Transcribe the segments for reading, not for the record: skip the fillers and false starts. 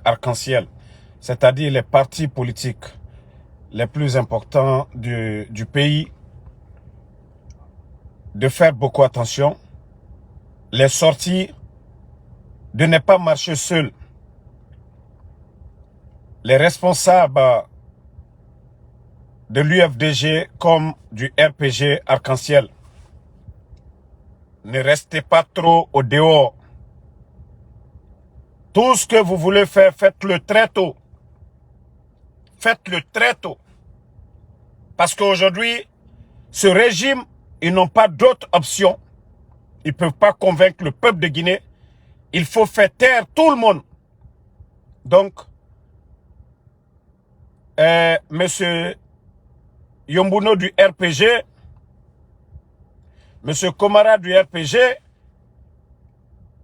Arc-en-Ciel, c'est-à-dire les partis politiques les plus importants du pays, de faire beaucoup attention, les sorties, de ne pas marcher seul. Les responsables de l'UFDG comme du RPG Arc-en-Ciel, ne restez pas trop au dehors. Tout ce que vous voulez faire, faites-le très tôt. Faites-le très tôt. Parce qu'aujourd'hui, ce régime, ils n'ont pas d'autre option. Ils ne peuvent pas convaincre le peuple de Guinée. Il faut faire taire tout le monde. Donc, monsieur Yombuno du RPG, monsieur Komara du RPG,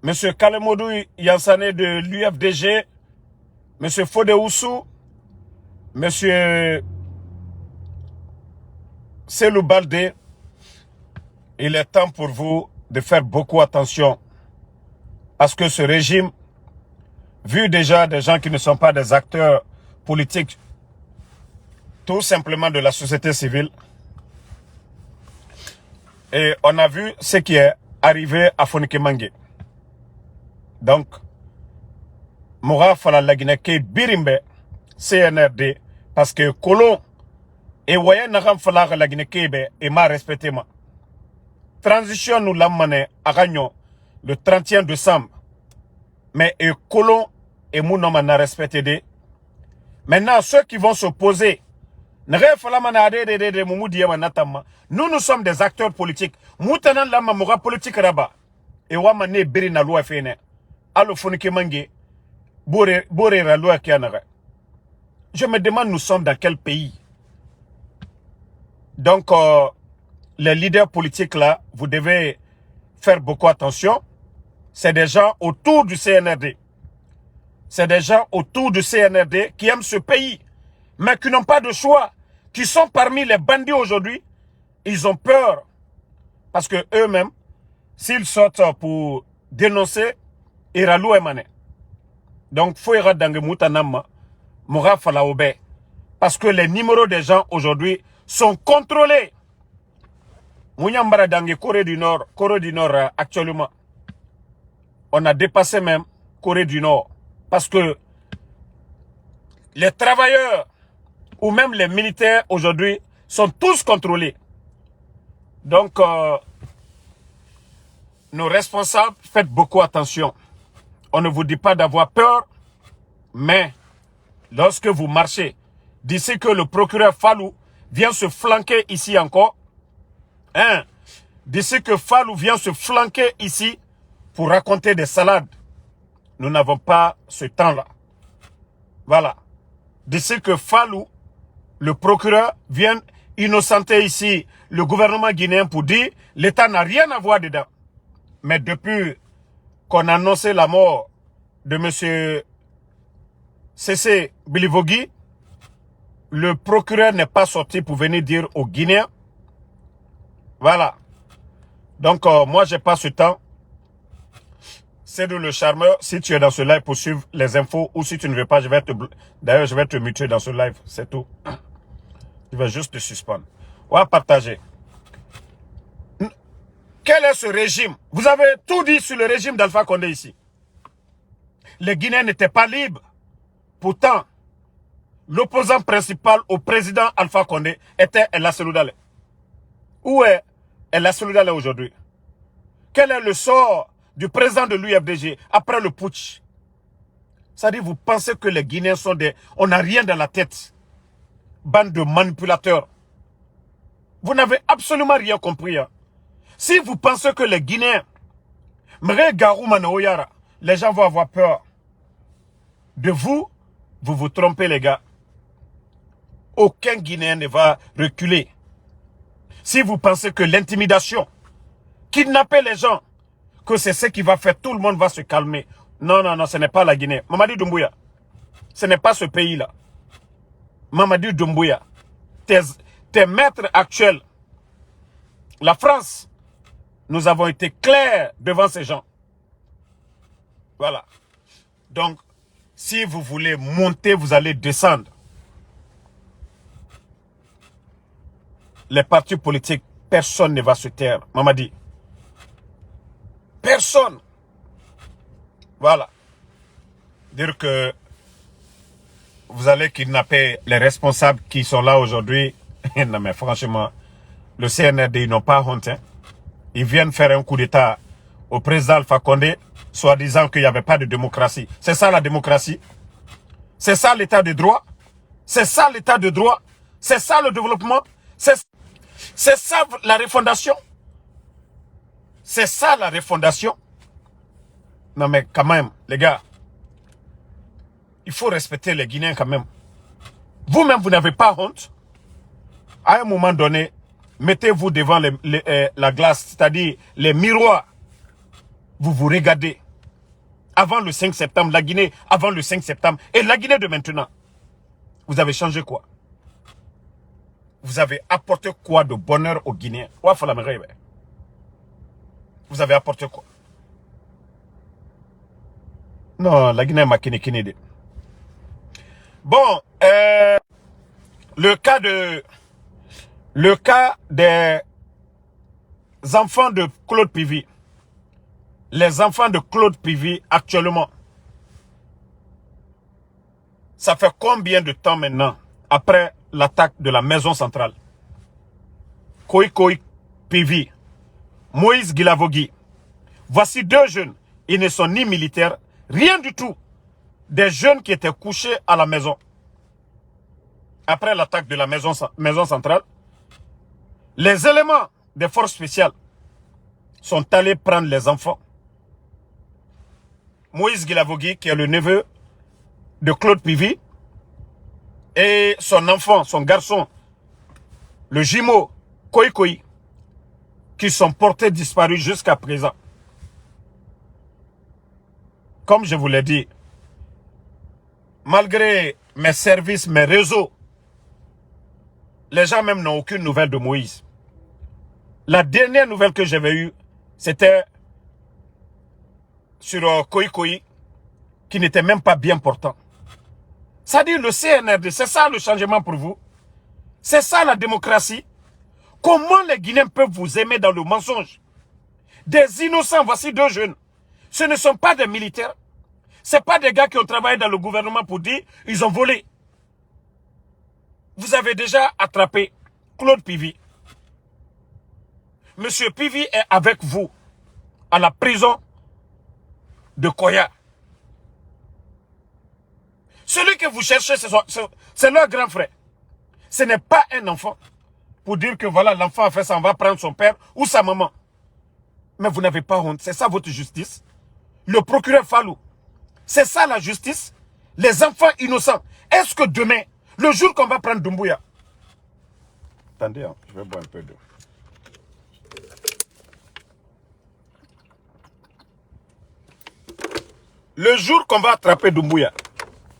monsieur Kalemodou Yansane de l'UFDG, monsieur Fode Oussou, monsieur Selou Baldé, il est temps pour vous de faire beaucoup attention. Parce que ce régime, vu déjà des gens qui ne sont pas des acteurs politiques, tout simplement de la société civile, et on a vu ce qui est arrivé à Fonikemangue. Donc, Moura Fala Lagineke Birimbe, CNRD, parce que Colon et Waye Nagam Fala Lagineke et m'a respecté moi. Transition nous l'a mané à Gagnon le 31 décembre. Mais Colon et Mounoma n'a respecté des. Maintenant, ceux qui vont s'opposer, nous, nous sommes des acteurs politiques. Moutanan la mamora politique là-bas. Et Wamane Beri na loi fene. Allo Fonike Mange. Bore la loi qui en a. Je me demande, nous sommes dans quel pays? Donc, les leaders politiques là, vous devez faire beaucoup attention. C'est des gens autour du CNRD. C'est des gens autour du CNRD qui aiment ce pays, mais qui n'ont pas de choix, qui sont parmi les bandits aujourd'hui. Ils ont peur. Parce que eux-mêmes, s'ils sortent pour dénoncer, Iralou et Mané. Donc, faut y aller dans le Moutanama, Moura Falaoube. Parce que les numéros des gens aujourd'hui sont contrôlés. Mouniambara dans le Corée du Nord actuellement. On a dépassé même Corée du Nord. Parce que les travailleurs ou même les militaires aujourd'hui sont tous contrôlés. Donc, nos responsables, faites beaucoup attention. On ne vous dit pas d'avoir peur, mais lorsque vous marchez, d'ici que le procureur Fallou vient se flanquer ici encore, hein, d'ici que Fallou vient se flanquer ici pour raconter des salades, nous n'avons pas ce temps-là. Voilà. D'ici que Fallou, le procureur, vient innocenter ici le gouvernement guinéen pour dire l'État n'a rien à voir dedans. Mais depuis qu'on a annoncé la mort de M. Cessé Bilivogui, le procureur n'est pas sorti pour venir dire aux Guinéens. Voilà. Donc, moi, je n'ai pas ce temps. C'est de le charmeur. Si tu es dans ce live pour suivre les infos ou si tu ne veux pas, je vais te... D'ailleurs, je vais te muter dans ce live. C'est tout. Je vais juste te suspendre. On va partager. Quel est ce régime? Vous avez tout dit sur le régime d'Alpha Condé ici. Les Guinéens n'étaient pas libres. Pourtant, l'opposant principal au président Alpha Condé était Ella Seloudale. Où est Ella Seloudale aujourd'hui? Quel est le sort du président de l'UFDG après le putsch? C'est-à-dire, vous pensez que les Guinéens sont des... On n'a rien dans la tête. Bande de manipulateurs. Vous n'avez absolument rien compris. Hein. Si vous pensez que les Guinéens, les gens vont avoir peur de vous, vous vous trompez les gars. Aucun Guinéen ne va reculer. Si vous pensez que l'intimidation, kidnapper les gens, que c'est ce qui va faire, tout le monde va se calmer. Non, non, non, ce n'est pas la Guinée. Mamadi Doumbouya, ce n'est pas ce pays-là. Mamadi Doumbouya, tes maîtres actuels, la France, nous avons été clairs devant ces gens. Voilà. Donc, Si vous voulez monter, vous allez descendre. Les partis politiques, personne ne va se taire. Mamadi. Personne. Voilà. Dire que vous allez kidnapper les responsables qui sont là aujourd'hui. Non mais franchement, le CNRD, ils n'ont pas honte. Hein. Ils viennent faire un coup d'État au président Alpha Condé, soit disant qu'il n'y avait pas de démocratie. C'est ça la démocratie? C'est ça l'état de droit? C'est ça l'état de droit? C'est ça le développement? C'est ça la refondation? C'est ça la refondation? Non mais quand même, les gars, il faut respecter les Guinéens quand même. Vous-même, vous n'avez pas honte? À un moment donné, mettez-vous devant la glace, c'est-à-dire les miroirs. Vous vous regardez. Avant le 5 septembre, la Guinée, avant le 5 septembre, et la Guinée de maintenant. Vous avez changé quoi? Vous avez apporté quoi de bonheur aux Guinéens? Vous avez apporté quoi? Non, la Guinée m'a kini. Bon, le cas des enfants de Claude Pivy. Les enfants de Claude Pivy actuellement. Ça fait combien de temps maintenant après l'attaque de la maison centrale? Koï Pivy, Moïse Guilavogui. Voici deux jeunes. Ils ne sont ni militaires, rien du tout. Des jeunes qui étaient couchés à la maison. Après l'attaque de la maison centrale, les éléments des forces spéciales sont allés prendre les enfants. Moïse Guilavogui, qui est le neveu de Claude Pivy, et son enfant, son garçon, le jumeau Koï, qui sont portés disparus jusqu'à présent. Comme je vous l'ai dit, malgré mes services, mes réseaux, les gens même n'ont aucune nouvelle de Moïse. La dernière nouvelle que j'avais eue, c'était sur Koï, qui n'était même pas bien portant. C'est-à-dire le CNRD, c'est ça le changement pour vous? C'est ça la démocratie? Comment les Guinéens peuvent vous aimer dans le mensonge? Des innocents, voici deux jeunes. Ce ne sont pas des militaires. Ce ne sont pas des gars qui ont travaillé dans le gouvernement pour dire ils ont volé. Vous avez déjà attrapé Claude Pivy. Monsieur Pivy est avec vous à la prison de Koya. Celui que vous cherchez, c'est leur grand frère. Ce n'est pas un enfant. Pour dire que voilà, l'enfant a fait ça, on va prendre son père ou sa maman. Mais vous n'avez pas honte. C'est ça votre justice? Le procureur Fallou. C'est ça la justice? Les enfants innocents. Est-ce que demain, le jour qu'on va prendre Doumbouya... Attendez, hein, je vais boire un peu d'eau. Le jour qu'on va attraper Doumbouya,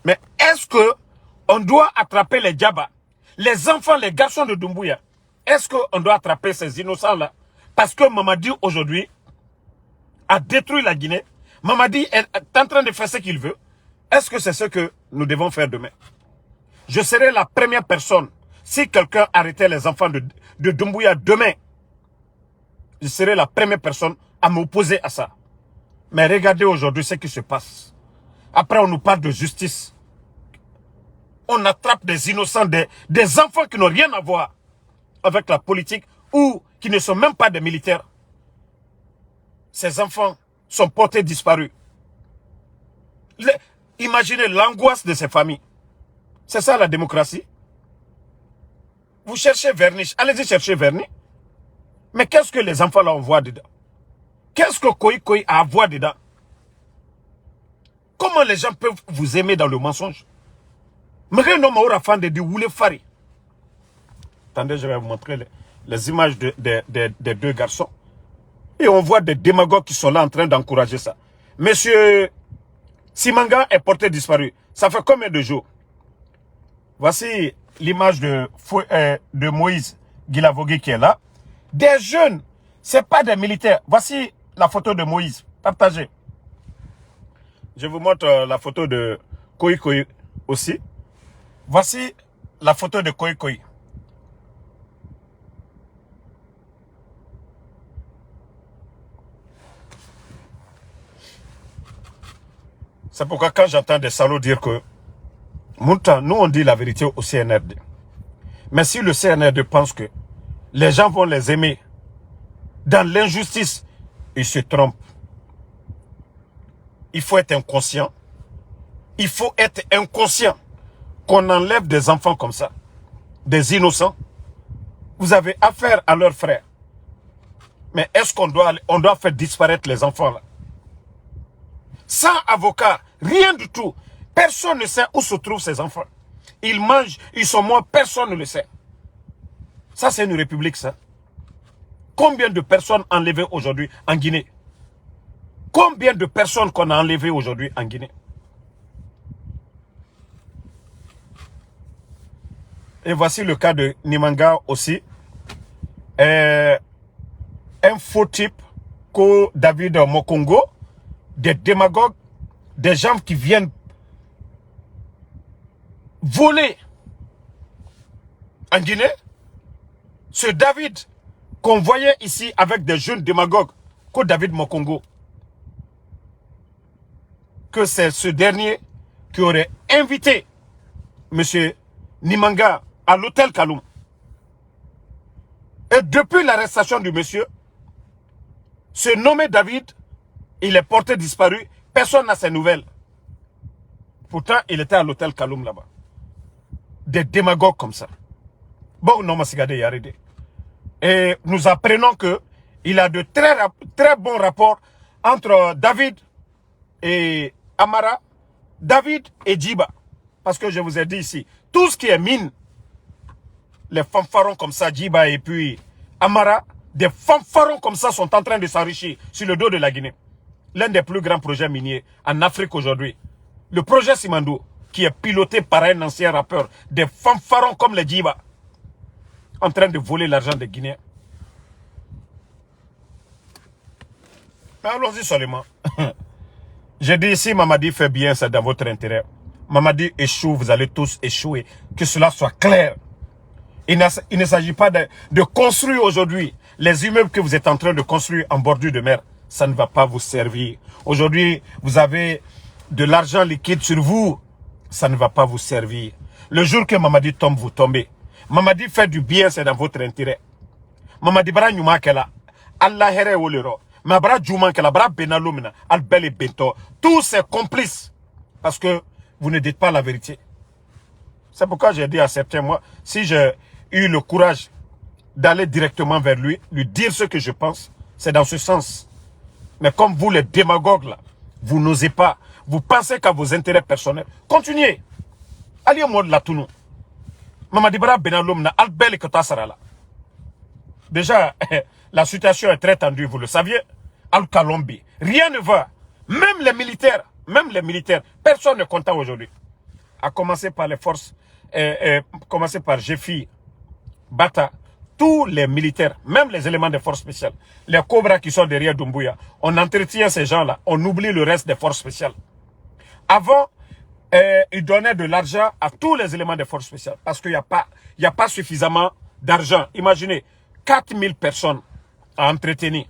mais est-ce que on doit attraper les Djaba, les enfants, les garçons de Doumbouya? Est-ce qu'on doit attraper ces innocents-là? Parce que Mamadi aujourd'hui a détruit la Guinée. Mamadi est en train de faire ce qu'il veut. Est-ce que c'est ce que nous devons faire demain? Je serai la première personne, si quelqu'un arrêtait les enfants de Doumbouya demain, je serai la première personne à m'opposer à ça. Mais regardez aujourd'hui ce qui se passe. Après, on nous parle de justice. On attrape des innocents, des enfants qui n'ont rien à voir avec la politique ou qui ne sont même pas des militaires. Ces enfants sont portés disparus. Imaginez l'angoisse de ces familles. C'est ça la démocratie. Vous cherchez vernis, allez-y chercher vernis. Mais qu'est-ce que les enfants là on voit dedans? Qu'est-ce que Koï a à voir dedans? Comment les gens peuvent vous aimer dans le mensonge? Attendez, je vais vous montrer les images des deux garçons. Et on voit des démagogues qui sont là en train d'encourager ça. Monsieur Simanga est porté disparu. Ça fait combien de jours? Voici l'image de Moïse Guilavogui qui est là. Des jeunes, ce n'est pas des militaires. Voici la photo de Moïse. Partagez. Je vous montre la photo de Koi Koi aussi. Voici la photo de Koi Koi. C'est pourquoi quand j'entends des salauds dire que Mouta, nous on dit la vérité au CNRD. Mais si le CNRD pense que les gens vont les aimer dans l'injustice, ils se trompent. Il faut être inconscient. Il faut être inconscient qu'on enlève des enfants comme ça, des innocents. Vous avez affaire à leurs frères. Mais est-ce qu'on doit faire disparaître les enfants là? Sans avocat, rien du tout. Personne ne sait où se trouvent ces enfants. Ils mangent, ils sont morts, personne ne le sait. Ça, c'est une république, ça. Combien de personnes enlevées aujourd'hui en Guinée? Combien de personnes qu'on a enlevées aujourd'hui en Guinée? Et voici le cas de Nimanga aussi. Un faux type que David Mokongo, des démagogues, des gens qui viennent voler en Guinée. Ce David qu'on voyait ici avec des jeunes démagogues, que David Mokongo, que c'est ce dernier qui aurait invité M. Nimanga à l'hôtel Kaloum. Et depuis l'arrestation du monsieur, ce nommé David, il est porté disparu, personne n'a ses nouvelles. Pourtant, il était à l'hôtel Kaloum là-bas. Des démagogues comme ça. Bon, non, Yaridé. Et nous apprenons que il a de très bons rapports entre David et Amara, David et Djiba. Parce que je vous ai dit ici, tout ce qui est mine, les fanfarons comme ça, Djiba et puis Amara, des fanfarons comme ça sont en train de s'enrichir sur le dos de la Guinée. L'un des plus grands projets miniers en Afrique aujourd'hui. Le projet Simandou, qui est piloté par un ancien rappeur, des fanfarons comme les Djiba, en train de voler l'argent des Guinéens. Mais allons-y seulement. J'ai dit ici, Mamadi fait bien, c'est dans votre intérêt. Mamadi échoue, vous allez tous échouer. Que cela soit clair. Il ne s'agit pas de construire aujourd'hui les immeubles que vous êtes en train de construire en bordure de mer. Ça ne va pas vous servir. Aujourd'hui, vous avez de l'argent liquide sur vous. Ça ne va pas vous servir. Le jour que Mamadi tombe, vous tombez. Mamadi fait du bien, c'est dans votre intérêt. Mamadi bara nyuma kela, Allah here wolero. Ma bara djuma kela, bara benalumina, al bel bento. Tous ces complices. Parce que vous ne dites pas la vérité. C'est pourquoi j'ai dit à certains mois, si j'ai eu le courage d'aller directement vers lui, lui dire ce que je pense, c'est dans ce sens. Mais comme vous les démagogues là, vous n'osez pas, vous pensez qu'à vos intérêts personnels. Continuez. Allez au mode là tout nous. Mamadi bara benalum na albel sarala. Déjà, la situation est très tendue, vous le saviez. Al-Kalombi, rien ne va. Même les militaires, personne ne est content aujourd'hui. À commencer par les forces, commencer par Jefi, Bata, tous les militaires, même les éléments des forces spéciales, les cobras qui sont derrière Doumbouya, on entretient ces gens-là, on oublie le reste des forces spéciales. Avant, ils donnaient de l'argent à tous les éléments des forces spéciales parce qu'il n'y a pas suffisamment d'argent. Imaginez, 4000 personnes à entretenir.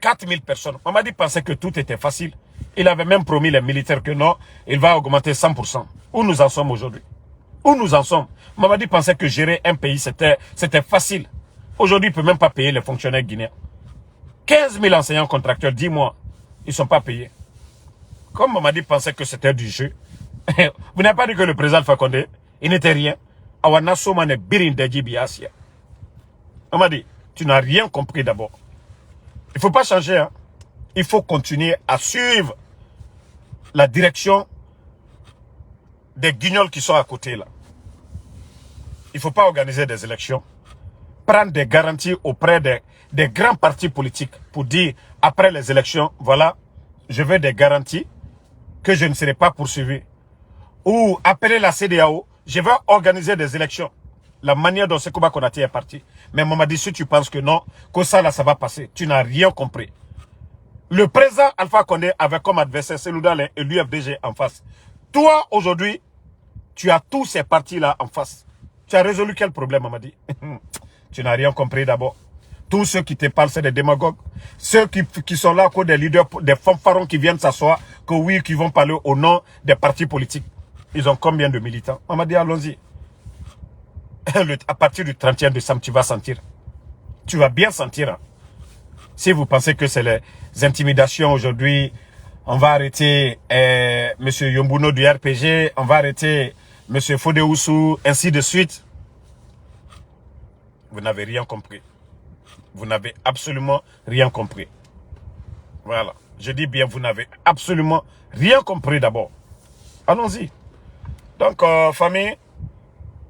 4000 personnes. Mamadi pensait que tout était facile. Il avait même promis les militaires que non, il va augmenter 100%. Où nous en sommes aujourd'hui? Où nous en sommes? Mamadi pensait que gérer un pays, c'était facile. Aujourd'hui, il ne peut même pas payer les fonctionnaires guinéens. 15 000 enseignants contractuels, 10 mois, ils ne sont pas payés. Comme Mamadi pensait que c'était du jeu. Vous n'avez pas dit que le président Alpha Condé, il n'était rien. Mamadi, tu n'as rien compris d'abord. Il ne faut pas changer. Hein. Il faut continuer à suivre la direction des guignols qui sont à côté là. Il ne faut pas organiser des élections. Prendre des garanties auprès des grands partis politiques pour dire, après les élections, voilà, je veux des garanties que je ne serai pas poursuivi. Ou appeler la CEDEAO, je vais organiser des élections. La manière dont Sékouba Konaté est parti. Mais Mamadi, si tu penses que non, que ça là, ça va passer, tu n'as rien compris. Le président Alpha Condé avait comme adversaire Seloudal et l'UFDG en face. Toi, aujourd'hui, tu as tous ces partis-là en face. Tu as résolu quel problème, Mamadi? Tu n'as rien compris d'abord. Tous ceux qui te parlent, c'est des démagogues. Ceux qui sont là, des leaders, des fanfarons qui viennent s'asseoir, que oui, qui vont parler au nom des partis politiques. Ils ont combien de militants? Mamadi, allons-y. À partir du 31 décembre, tu vas sentir. Tu vas bien sentir. Hein. Si vous pensez que c'est les intimidations aujourd'hui, on va arrêter M. Yombuno du RPG, on va arrêter M. Fodéoussou, ainsi de suite. Vous n'avez rien compris. Vous n'avez absolument rien compris. Voilà. Je dis bien, vous n'avez absolument rien compris d'abord. Allons-y. Donc, famille,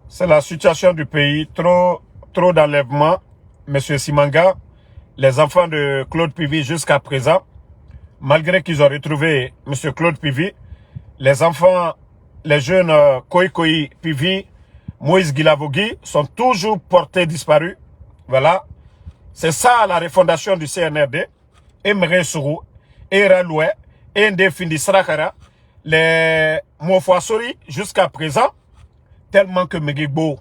c'est la situation du pays. Trop d'enlèvements. Monsieur Simanga, les enfants de Claude Pivi jusqu'à présent, malgré qu'ils ont retrouvé Monsieur Claude Pivi, les enfants, les jeunes Koikoi Pivi, Moïse Guilavogui sont toujours portés disparus. Voilà. C'est ça la refondation du CNRD. Emre Sourou, Eraloué, Ende Findi Srakara, les Mofouassori jusqu'à présent, tellement que Megigbo,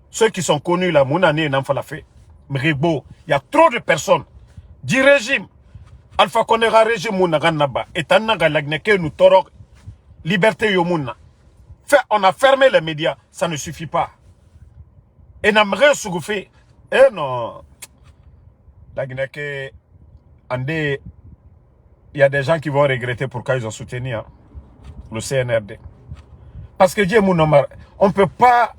ceux qui sont connus là, Mounane n'en fait la fait. Megigbo, il y a trop de personnes du régime. Alpha Konera régime Mounagannaba, et Tanaga Lagneke nous torok, liberté Yomouna. On a fermé les médias, ça ne suffit pas. Et n'aimerait Sougoufi. Eh non, il y a des gens qui vont regretter pourquoi ils ont soutenu hein, le CNRD. Parce que Dieu Mounomar, on ne peut pas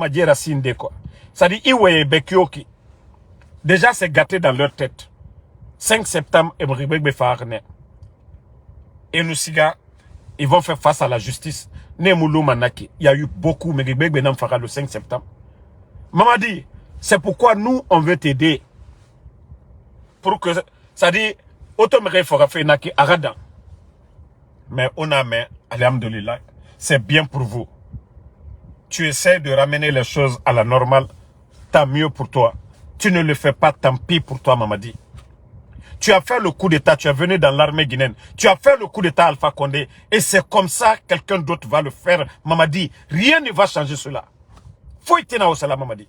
dire à Sinde quoi. Ça dit Iwe Bekioki. Déjà c'est gâté dans leur tête. 5 septembre et nous siga, ils vont faire face à la justice. Nemoulou Manaki. Il y a eu beaucoup mais le 5 septembre. Mamadi, c'est pourquoi nous, on veut t'aider. Pour que, ça dit, automne fera faire naki aradan. Mais on a mais, alhamdoulilah, c'est bien pour vous. Tu essaies de ramener les choses à la normale, tant mieux pour toi. Tu ne le fais pas, tant pis pour toi, Mamadi. Tu as fait le coup d'état, tu es venu dans l'armée guinéenne. Tu as fait le coup d'état Alpha Condé. Et c'est comme ça, quelqu'un d'autre va le faire, Mamadi. Rien ne va changer cela. Faut y tenir au salam, Mamadi.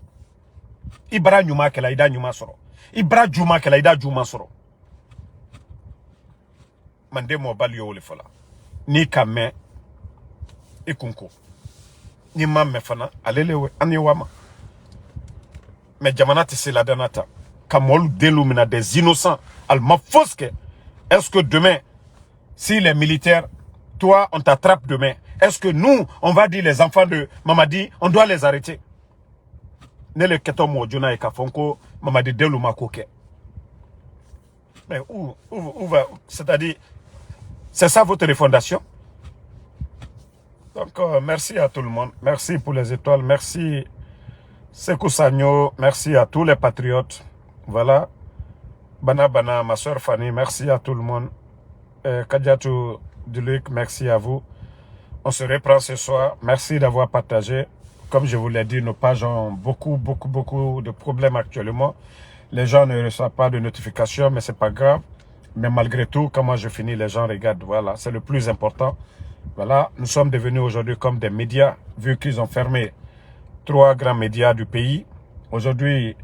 Ibra Nyuma Kelaïda Nyuma Soro. Ibra Juma Kelaïda Juma Soro. Mande mo balio le fola. Ni kame ikunko. Ni mamme fana alelewe ani wama. Mais jamanati c'est la danata. Kamol delumina des innocents. Alma foske. Est-ce que demain, si les militaires, toi, on t'attrape demain, est-ce que nous, on va dire les enfants de Mamadi, on doit les arrêter? Ne le ketomo jona e kafonko Mamadi deluma koke. Mais où va, c'est-à-dire, c'est ça votre refondation? Donc, merci à tout le monde. Merci pour les étoiles. Merci Sekou Sagno. Merci à tous les patriotes. Voilà. Bana, ma soeur Fanny. Merci à tout le monde. Kadiatou Duluc, merci à vous. On se reprend ce soir. Merci d'avoir partagé. Comme je vous l'ai dit, nos pages ont beaucoup de problèmes actuellement. Les gens ne reçoivent pas de notifications, mais c'est pas grave. Mais malgré tout, comment je finis, les gens regardent. Voilà, c'est le plus important. Voilà, nous sommes devenus aujourd'hui comme des médias, vu qu'ils ont fermé 3 grands médias du pays. Aujourd'hui,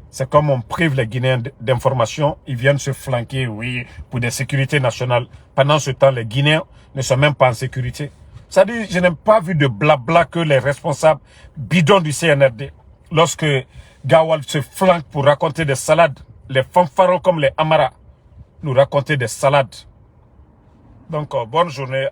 c'est comme on prive les Guinéens d'informations. Ils viennent se flanquer, oui, pour des sécurités nationales. Pendant ce temps, les Guinéens ne sont même pas en sécurité. Ça dit, je n'ai pas vu de blabla que les responsables bidons du CNRD, lorsque Gawal se flanque pour raconter des salades, les fanfarons comme les Amara nous raconter des salades. Donc, bonne journée.